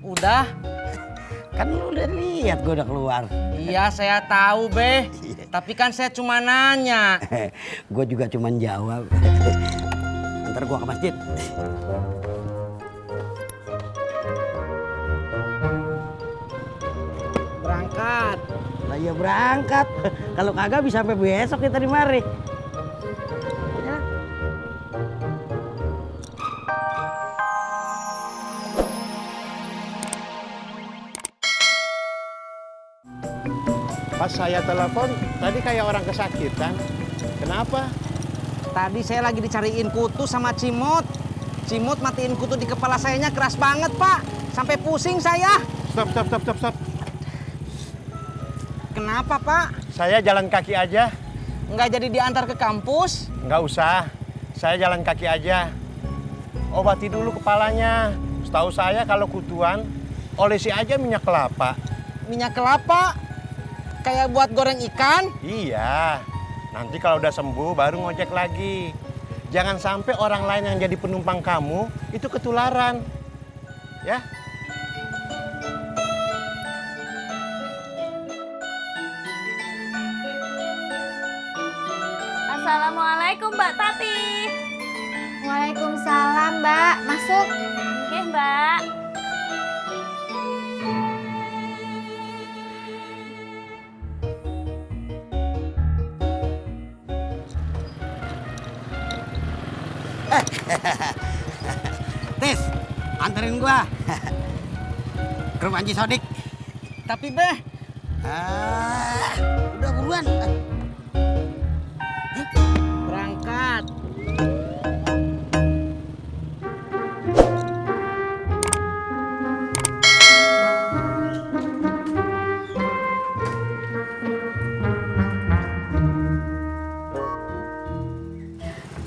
Udah. Kan lu udah lihat gue udah keluar. Iya saya tahu Be. Tapi kan saya cuma nanya. Gue juga cuma jawab. Ntar gue ke masjid. Berangkat. Lah ya berangkat. Kalau kagak bisa sampai besok kita di mari. Ya. Pas saya telepon, tadi kayak orang kesakitan. Kenapa? Tadi saya lagi dicariin kutu sama Cimut. Cimut matiin kutu di kepala sayanya keras banget Pak. Sampai pusing saya. Stop. Kenapa Pak? Saya jalan kaki aja. Nggak jadi diantar ke kampus? Nggak usah. Saya jalan kaki aja. Obati dulu kepalanya. Setahu saya kalau kutuan, olesi aja minyak kelapa. Minyak kelapa? Kayak buat goreng ikan? Iya. Nanti kalau udah sembuh baru ngojek lagi. Jangan sampai orang lain yang jadi penumpang kamu itu ketularan. Ya? Assalamualaikum Mbak Tati. Waalaikumsalam, Mbak. Masuk. Oke Mbak. Tis, anterin gua. Ke rumah Haji Sodik. Tapi Be, Udah buruan. berangkat.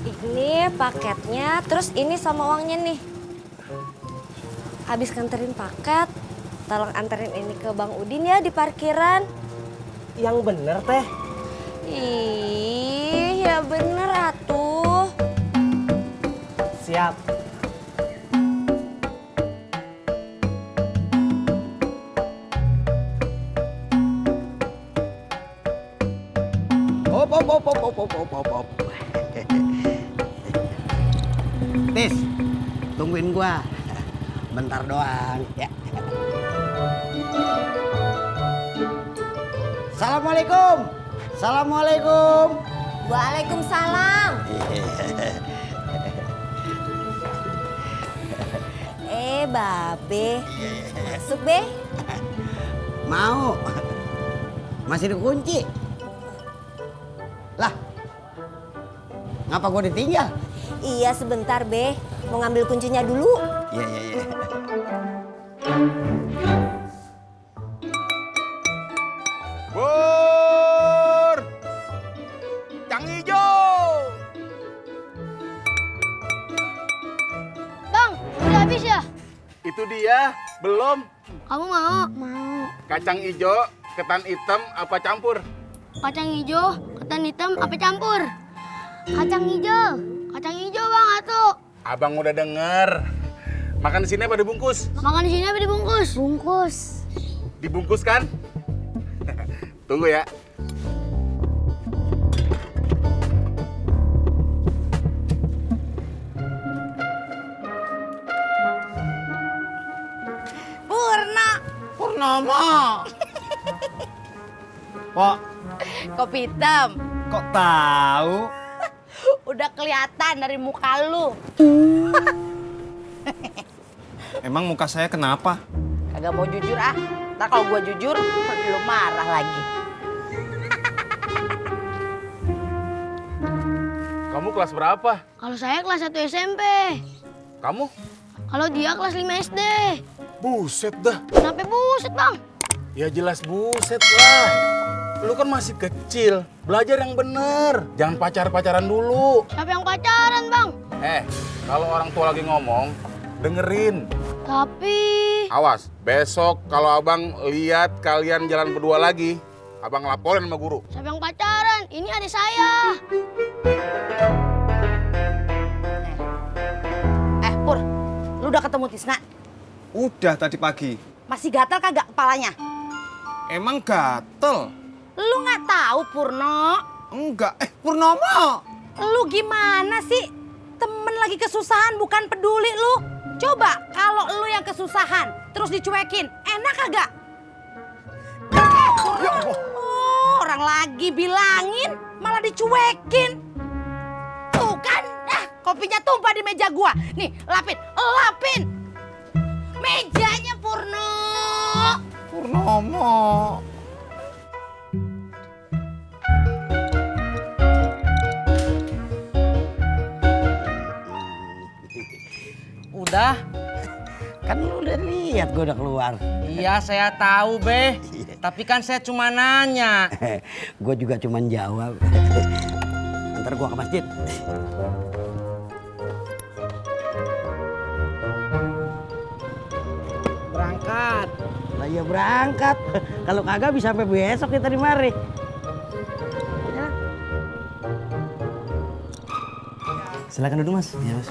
Ini paketnya, terus ini sama uangnya nih. Habis nganterin paket, tolong anterin ini ke Bang Udin ya di parkiran. Yang bener Teh. Ih, ya bener atuh. Siap. Op. Tis, tungguin gua. Bentar doang, ya. Assalamualaikum. Waalaikumsalam. Babe. Masuk, Be. Mau. Masih dikunci. Lah. Ngapa gua ditinggal? Iya, sebentar, Be. Mau ngambil kuncinya dulu. Iya. Bur! Cang hijau! Bang, udah habis ya? Itu dia, belum. Kamu mau? Mau. Kacang ijo, ketan hitam, apa campur? Kacang hijau, ketan hitam, apa campur? Kacang hijau. Kacang hijau, Bang, atuh. Abang udah denger. Makan di sini apa dibungkus? Makan di sini apa dibungkus? Bungkus. Dibungkus kan? Tunggu ya. Purnomo. Kok Kopi hitam. kok tahu? Udah kelihatan dari muka lu. Emang muka saya kenapa? Kagak mau jujur ah. Ntar kalau gua jujur, lu marah lagi. Kamu kelas berapa? Kalau saya kelas 1 SMP. Kamu? Kalau dia kelas 5 SD. Buset dah. Kenapa buset, Bang? Ya jelas buset lah. Lu kan masih kecil. Belajar yang bener. Jangan pacar-pacaran dulu. Siapa yang pacaran, Bang? Kalau orang tua lagi ngomong, dengerin. Tapi... Awas, besok kalau abang lihat kalian jalan berdua lagi, abang laporin sama guru. Siapa yang pacaran? Ini adik saya. Pur, lu udah ketemu Tisna? Udah tadi pagi. Masih gatal kagak kepalanya? Emang gatel? Lu nggak tahu Purno? Enggak. Purnomo. Lu gimana sih? Temen lagi kesusahan bukan peduli lu. Coba kalau lu yang kesusahan terus dicuekin, enak kagak? Oh, orang lagi bilangin malah dicuekin. Tuh kan, kopinya tumpah di meja gua. Nih, lapin. Mejanya Purno. Purnomo. Udah. Kan lu udah lihat gue udah keluar. Iya saya tahu Be. Tapi kan saya cuma nanya. Gue juga cuman jawab. Ntar gue ke masjid. Berangkat. Lah ya berangkat. Kalau kagak bisa sampai besok kita di mari. Silakan duduk mas. Iya mas.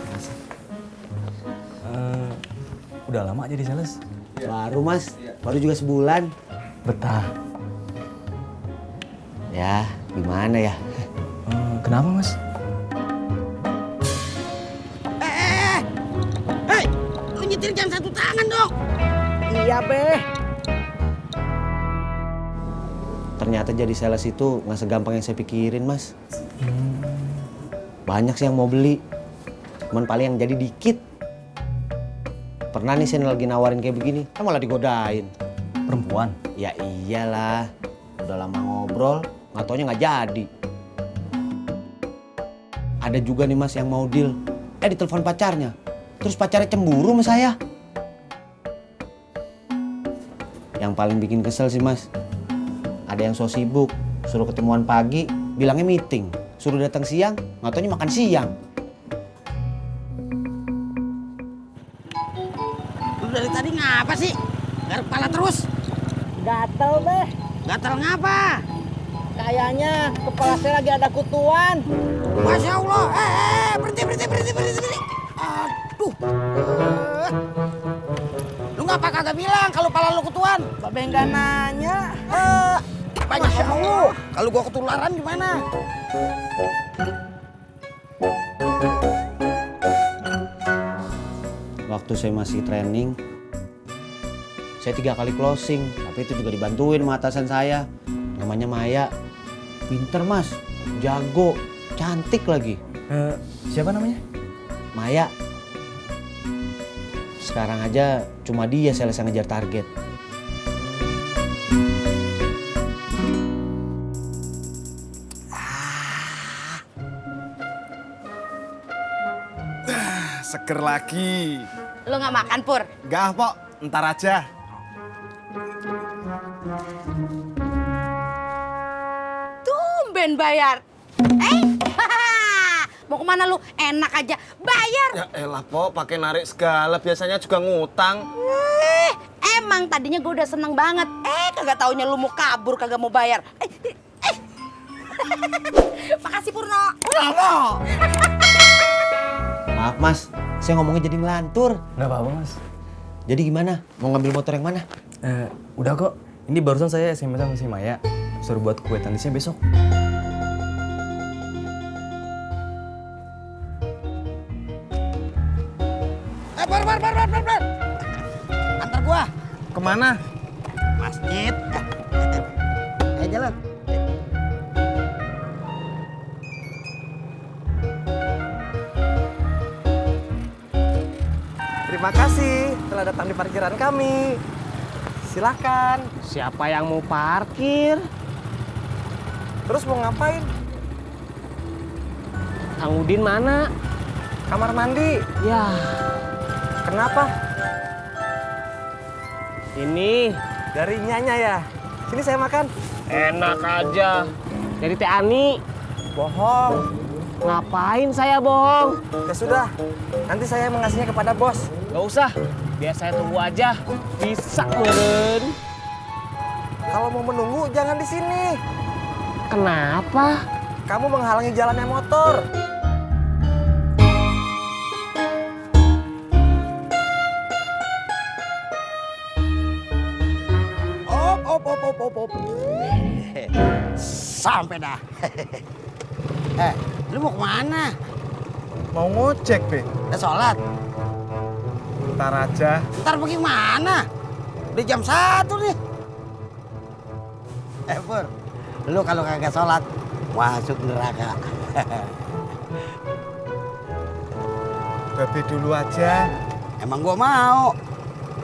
Udah lama jadi sales? Baru mas, baru juga sebulan. Betah. Ya, gimana ya? Kenapa mas? Hei, lu nyetir jangan satu tangan dong. Iya Be. Ternyata jadi sales itu nggak segampang yang saya pikirin, Mas. Banyak sih yang mau beli, cuman paling yang jadi dikit. Pernah nih saya lagi nawarin kayak begini, kan malah digodain. Perempuan? Ya iyalah, udah lama ngobrol, nggak taunya nggak jadi. Ada juga nih Mas yang mau deal, ditelepon pacarnya, terus pacarnya cemburu sama saya. Yang paling bikin kesel sih Mas, ada yang so sibuk, suruh ketemuan pagi, bilangnya meeting. Suruh datang siang, nggak taunya makan siang. Lu dari tadi ngapa sih? Garuk kepala terus. Gatel Be. Gatal ngapa? Kayaknya kepala saya lagi ada kutuan. Masya Allah. Berhenti. Aduh. Lu ngapa kagak bilang kalau kepala lu kutuan? Babe nggak nanya. Banyak ngomong lu. Kalau gua ketularan gimana? Waktu saya masih training, saya 3 kali closing, tapi itu juga dibantuin sama atasan saya. Namanya Maya. Pinter Mas, jago, cantik lagi. Siapa namanya? Maya. Sekarang aja cuma dia sales yang ngejar target. Seger lagi. Lu nggak makan Pur? Enggak, Pok. Ntar aja. Tumben bayar. Mau kemana lu? Enak aja bayar. Ya elah, Pok. Pakai narik segala. Biasanya juga ngutang. Emang tadinya gue udah seneng banget. Kagak taunya lu mau kabur, kagak mau bayar. Makasih Purno. Purnomo. Maaf Mas, saya ngomongnya jadi ngelantur. Nggak apa-apa mas. Jadi gimana? Mau ngambil motor yang mana? Udah kok. Ini barusan saya SMS sama si Maya. Suruh buat kue tanisnya besok. Bar. Antar gua. Kemana? Masjid. Jalan. Terima kasih telah datang di parkiran kami. Silakan. Siapa yang mau parkir? Terus mau ngapain? Kang Udin mana? Kamar mandi. Ya, Kenapa? ini Dari Nyanya ya. Sini saya makan. enak aja. Dari Teh Ani. Bohong. Ngapain saya bohong? Ya sudah. Nanti saya mengasihnya kepada bos. Gak usah. Biar saya tunggu aja. Bisa meren. Kalau mau menunggu jangan di sini. Kenapa? Kamu menghalangi jalannya motor. op. Sampai dah. Lu mau kemana? Mau ngojek, Be. Udah sholat? Ntar aja. Ntar bagaimana? Udah jam 1 nih. Pur, lu kalau kagak sholat, masuk neraka. Babe dulu aja. Emang gua mau.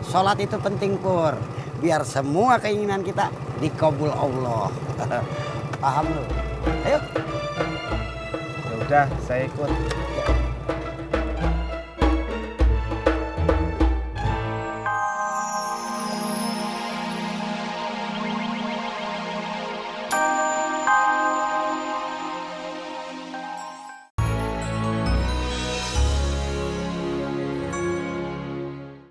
Sholat itu penting, Pur. Biar semua keinginan kita dikabul Allah. Paham lu? Ayo. Ya udah, saya ikut.